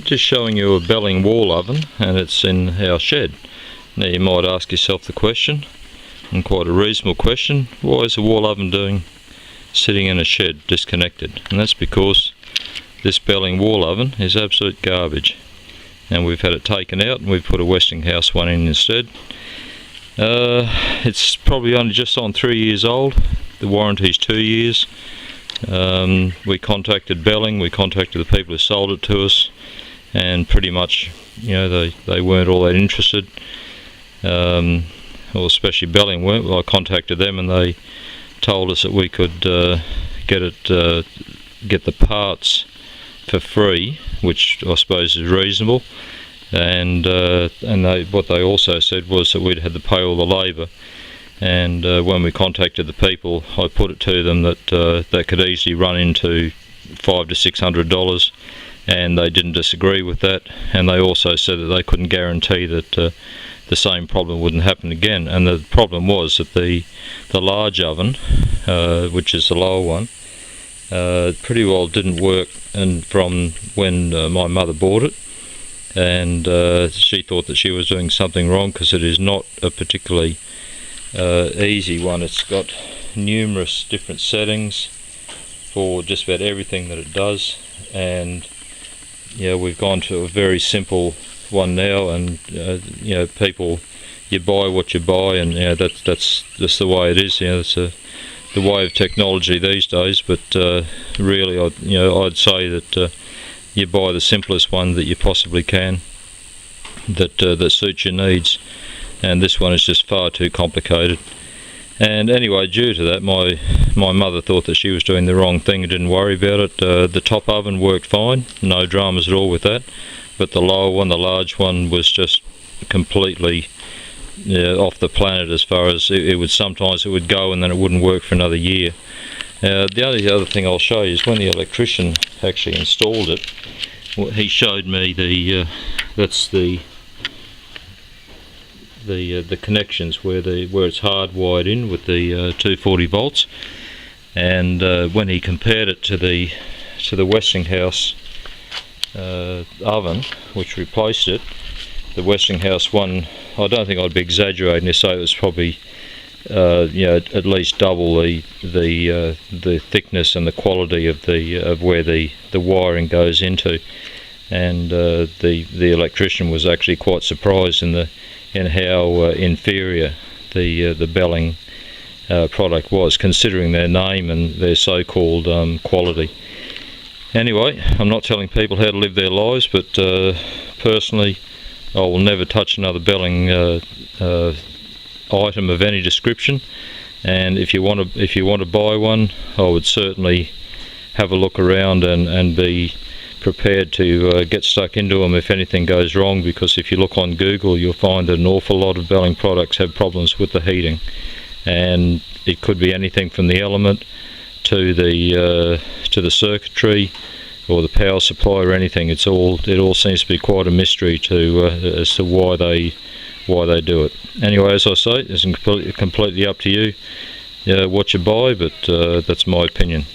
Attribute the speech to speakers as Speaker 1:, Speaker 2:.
Speaker 1: Just showing you a belling wall oven, and it's in our shed. Now you might ask yourself the question, and quite a reasonable question, why is a wall oven sitting in a shed disconnected? And that's because this belling wall oven is absolute garbage, and we've had it taken out and we've put a Westinghouse one in instead. It's probably only just on 3 years old. The warranty's 2 years. We contacted Belling, we contacted the people who sold it to us, and pretty much, you know, they weren't all that interested. Well, especially Belling weren't. Well, I contacted them and they told us that we could get the parts for free, which I suppose is reasonable. And what they also said was that we'd had to pay all the labour. And when we contacted the people, I put it to them that they could easily run into $500 to $600, and they didn't disagree with that. And they also said that they couldn't guarantee that the same problem wouldn't happen again. And the problem was that the large oven, which is the lower one, pretty well didn't work, and from when my mother bought it, and she thought that she was doing something wrong, because it is not a particularly easy one. It's got numerous different settings for just about everything that it does, and yeah, we've gone to a very simple one now, and you know, people, you buy what you buy, and you know, that's just the way it is. You know, it's the way of technology these days. But really, I'd say that you buy the simplest one that you possibly can, that suits your needs. And this one is just far too complicated. And anyway, due to that, my mother thought that she was doing the wrong thing and didn't worry about it. The top oven worked fine, no dramas at all with that, but the lower one, the large one, was just completely off the planet, as far as it would, sometimes it would go and then it wouldn't work for another year. The only other thing I'll show you is when the electrician actually installed it, he showed me that's the connections where it's hardwired in with the 240 volts, and when he compared it to the Westinghouse oven which replaced it, the Westinghouse one, I don't think I'd be exaggerating to say it was probably at least double the thickness and the quality of where the wiring goes into. And the electrician was actually quite surprised in how inferior the Belling product was, considering their name and their so-called quality. Anyway, I'm not telling people how to live their lives, but personally, I will never touch another Belling item of any description. And if you want to buy one, I would certainly have a look around and be prepared to get stuck into them if anything goes wrong, because if you look on Google, you'll find that an awful lot of Belling products have problems with the heating, and it could be anything from the element to the circuitry or the power supply or anything. It all seems to be quite a mystery as to why they do it. Anyway, as I say, it's completely up to you what you buy, but that's my opinion.